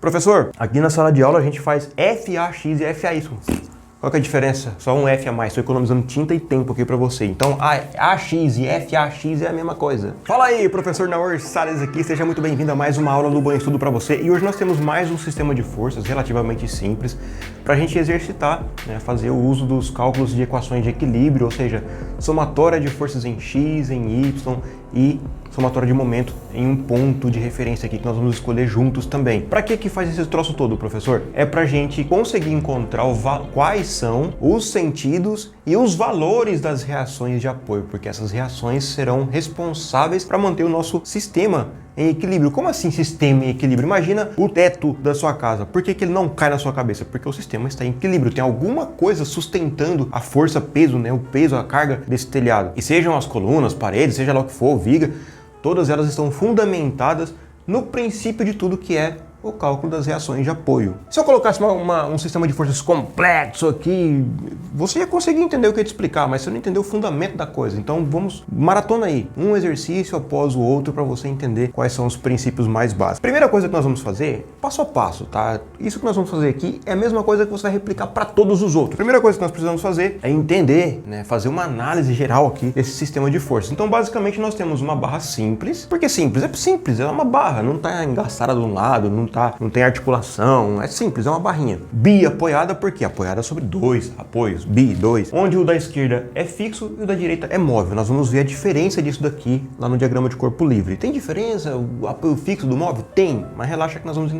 Professor, aqui na sala de aula a gente faz FAX e FAY. Qual que é a diferença? Só um F a mais, estou economizando tinta e tempo aqui para você. Então, AX e FAX é a mesma coisa. Fala aí, professor Naor Salles aqui, seja muito bem-vindo a mais uma aula do Bom Estudo para você. E hoje nós temos mais um sistema de forças relativamente simples para a gente exercitar, né, fazer o uso dos cálculos de equações de equilíbrio, ou seja, somatória de forças em X, em Y e somatória de momento em um ponto de referência aqui que nós vamos escolher juntos também. Para que faz esse troço todo, professor? É para a gente conseguir encontrar quais são os sentidos e os valores das reações de apoio, porque essas reações serão responsáveis para manter o nosso sistema em equilíbrio. Como assim sistema em equilíbrio? Imagina o teto da sua casa. Por que ele não cai na sua cabeça? Porque o sistema está em equilíbrio. Tem alguma coisa sustentando a força, peso, né? O peso, a carga desse telhado. E sejam as colunas, paredes, seja lá o que for, viga, todas elas estão fundamentadas no princípio de tudo que é o cálculo das reações de apoio. Se eu colocasse um sistema de forças complexo aqui, você ia conseguir entender o que eu ia te explicar, mas você não entendeu o fundamento da coisa. Então vamos, maratona aí, um exercício após o outro para você entender quais são os princípios mais básicos. Primeira coisa que nós vamos fazer, passo a passo, tá? Isso que nós vamos fazer aqui é a mesma coisa que você vai replicar para todos os outros. Primeira coisa que nós precisamos fazer é entender, né, fazer uma análise geral aqui desse sistema de forças. Então basicamente nós temos uma barra simples. Por que simples? É simples, é uma barra, não está engaçada de um lado, não tem articulação, é simples, é uma barrinha. Bi apoiada, porque apoiada sobre dois apoios, bi, dois, onde o da esquerda é fixo e o da direita é móvel. Nós vamos ver a diferença disso daqui lá no diagrama de corpo livre. Tem diferença o apoio fixo do móvel? Tem, mas relaxa que nós vamos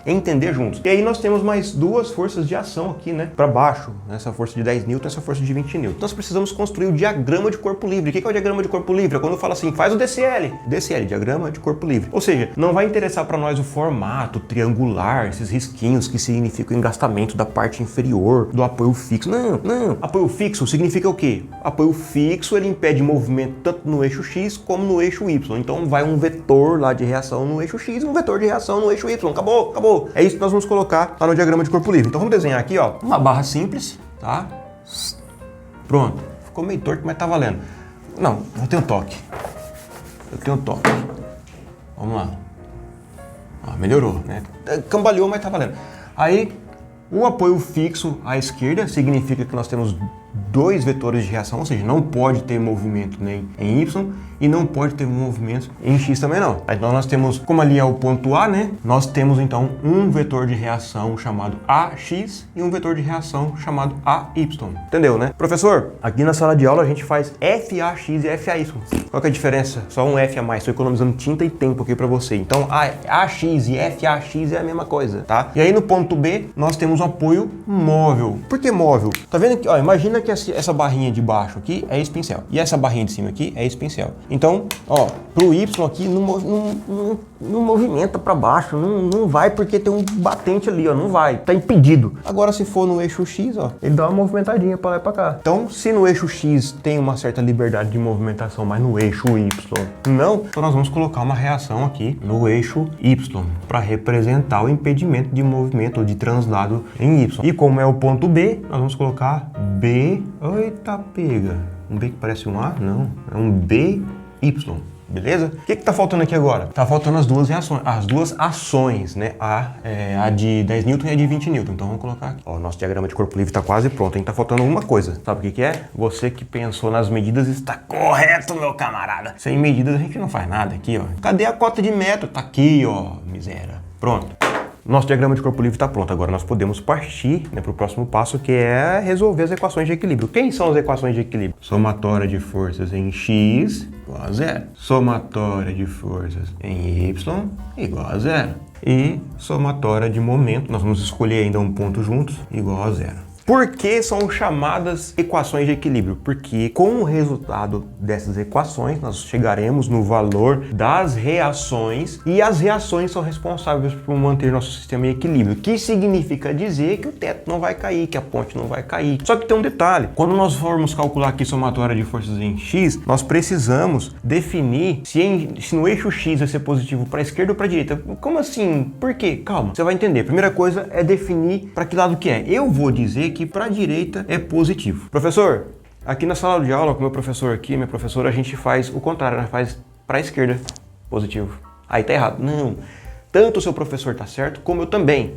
entender juntos. E aí nós temos mais duas forças de ação aqui, né, para baixo, essa força de 10 N, essa força de 20 N. Nós precisamos construir o diagrama de corpo livre. O que é o diagrama de corpo livre? É quando eu falo assim, faz o DCL, diagrama de corpo livre. Ou seja, não vai interessar para nós o formato triangular, esses risquinhos que significam o engastamento da parte inferior do apoio fixo. Não. Apoio fixo significa o quê? Apoio fixo, ele impede movimento tanto no eixo X como no eixo Y. Então vai um vetor lá de reação no eixo X e um vetor de reação no eixo Y. Acabou. É isso que nós vamos colocar lá no diagrama de corpo livre. Então vamos desenhar aqui, ó, uma barra simples, tá? Pronto. Ficou meio torto, mas tá valendo. Não, eu tenho toque. Vamos lá. Melhorou, né? Cambaleou, mas tá valendo. Aí, o apoio fixo à esquerda significa que nós temos dois vetores de reação, ou seja, não pode ter movimento nem em Y e não pode ter movimento em X também não. Então nós temos, como ali é o ponto A, né? Nós temos então um vetor de reação chamado AX e um vetor de reação chamado AY. Entendeu, né? Professor, aqui na sala de aula a gente faz FAX e FAY. Qual que é a diferença? Só um F a mais, estou economizando tinta e tempo aqui para você. Então AX e FAX é a mesma coisa, tá? E aí no ponto B nós temos um apoio móvel. Por que móvel? Tá vendo aqui? Ó, imagina que essa barrinha de baixo aqui é esse pincel e essa barrinha de cima aqui é esse pincel. Então, ó, pro Y aqui não movimenta para baixo, não vai porque tem um batente ali, ó, não vai, tá impedido. Agora se for no eixo X, ó, ele dá uma movimentadinha para lá e para cá. Então, se no eixo X tem uma certa liberdade de movimentação, mas no eixo Y não, então nós vamos colocar uma reação aqui no eixo Y para representar o impedimento de movimento ou de translado em Y. E como é o ponto B, nós vamos colocar B. Eita, pega. Um B que parece um A? Não, é um BY. Beleza? O que tá faltando aqui agora? Tá faltando as duas reações, as duas ações, né? A de 10 N e a de 20 N. Então vamos colocar aqui. Ó, o nosso diagrama de corpo livre tá quase pronto, hein? Tá faltando uma coisa. Sabe o que é? Você que pensou nas medidas está correto, meu camarada. Sem medidas a gente não faz nada aqui, ó. Cadê a cota de metro? Tá aqui, ó, miséria. Pronto. Nosso diagrama de corpo livre está pronto. Agora nós podemos partir, né, para o próximo passo, que é resolver as equações de equilíbrio. Quem são as equações de equilíbrio? Somatória de forças em X igual a zero. Somatória de forças em Y igual a zero. E somatória de momento, nós vamos escolher ainda um ponto juntos, igual a zero. Por que são chamadas equações de equilíbrio? Porque com o resultado dessas equações, nós chegaremos no valor das reações e as reações são responsáveis por manter nosso sistema em equilíbrio, que significa dizer que o teto não vai cair, que a ponte não vai cair. Só que tem um detalhe, quando nós formos calcular aqui somatória de forças em X, nós precisamos definir se no eixo X vai ser positivo para a esquerda ou para a direita. Como assim? Por quê? Calma, você vai entender. Primeira coisa é definir para que lado que é. Eu vou dizer que para a direita é positivo. Professor, aqui na sala de aula com o meu professor aqui, minha professora, a gente faz o contrário, ela faz para a esquerda positivo. Aí tá errado. Não. Tanto o seu professor está certo, como eu também.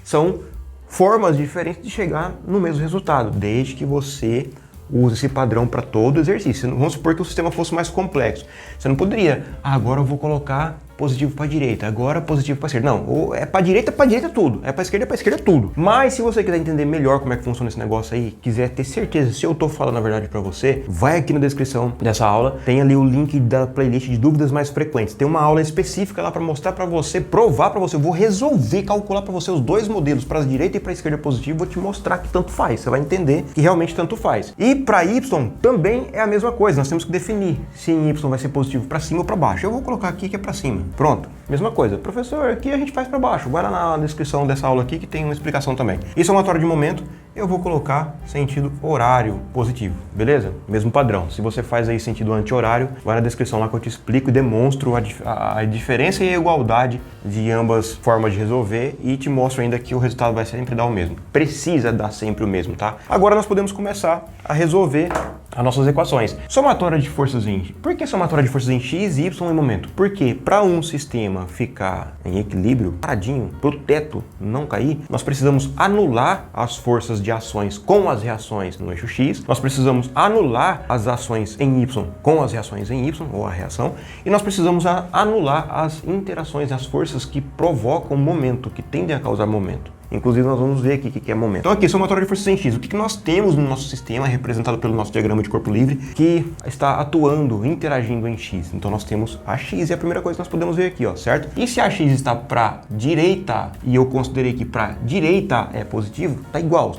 São formas diferentes de chegar no mesmo resultado, desde que você use esse padrão para todo exercício. Vamos supor que o sistema fosse mais complexo. Você não poderia, agora eu vou colocar positivo para a direita, agora positivo para a esquerda. Não, ou é para a direita tudo, é para a esquerda tudo. Mas se você quiser entender melhor como é que funciona esse negócio aí, quiser ter certeza se eu tô falando a verdade para você, vai aqui na descrição dessa aula, tem ali o link da playlist de dúvidas mais frequentes. Tem uma aula específica lá para mostrar para você, provar para você. Eu vou resolver, calcular para você os dois modelos, para a direita e para a esquerda positivo, vou te mostrar que tanto faz. Você vai entender que realmente tanto faz. E para y também é a mesma coisa. Nós temos que definir se em y vai ser positivo para cima ou para baixo. Eu vou colocar aqui que é para cima. Pronto, mesma coisa. Professor, aqui a gente faz para baixo. Vai lá na descrição dessa aula aqui que tem uma explicação também. Isso é somatório de momento. Eu vou colocar sentido horário positivo, beleza? Mesmo padrão. Se você faz aí sentido anti-horário, vai na descrição lá que eu te explico e demonstro a diferença e a igualdade de ambas formas de resolver e te mostro ainda que o resultado vai sempre dar o mesmo. Precisa dar sempre o mesmo, tá? Agora nós podemos começar a resolver as nossas equações. Somatória de forças em... Por que somatória de forças em x, y e momento? Porque para um sistema ficar em equilíbrio, paradinho, para o teto não cair, nós precisamos anular as forças de ações com as reações no eixo x, nós precisamos anular as ações em y com as reações em y, ou a reação, e nós precisamos anular as interações, as forças que provocam momento, que tendem a causar momento. Inclusive, nós vamos ver aqui o que é momento. Então, aqui, somatória de forças em x. O que nós temos no nosso sistema, representado pelo nosso diagrama de corpo livre, que está atuando, interagindo em x. Então, nós temos a x, e a primeira coisa que nós podemos ver aqui, ó, certo? E se a x está para direita, e eu considerei que para direita é positivo, tá igual,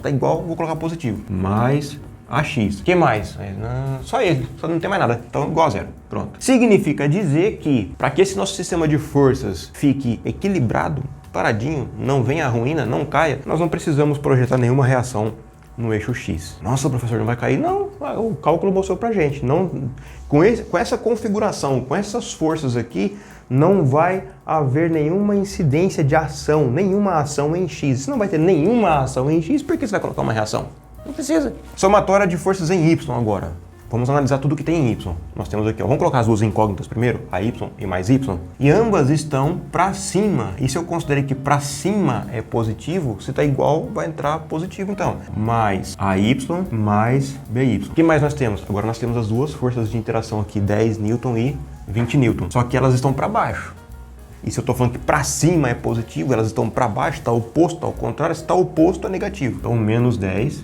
vou colocar positivo. Mais AX. O que mais? Só ele, só não tem mais nada. Então, igual a zero. Pronto. Significa dizer que, para que esse nosso sistema de forças fique equilibrado, paradinho, não venha a ruína, não caia, nós não precisamos projetar nenhuma reação no eixo X. Nossa, professor, não vai cair? Não, o cálculo mostrou pra gente. Não, com essa configuração, com essas forças aqui, não vai haver nenhuma incidência de ação, nenhuma ação em X. Se não vai ter nenhuma ação em X, por que você vai colocar uma reação? Não precisa. Somatória de forças em Y agora. Vamos analisar tudo que tem em Y. Nós temos aqui, ó, vamos colocar as duas incógnitas primeiro, a Y e mais Y. E ambas estão para cima. E se eu considerei que para cima é positivo, se está igual, vai entrar positivo então. Mais AY mais BY. O que mais nós temos? Agora nós temos as duas forças de interação aqui, 10 Newton e 20 Newton. Só que elas estão para baixo. E se eu estou falando que para cima é positivo, elas estão para baixo, está oposto ao contrário, se está oposto é negativo. Então, menos 10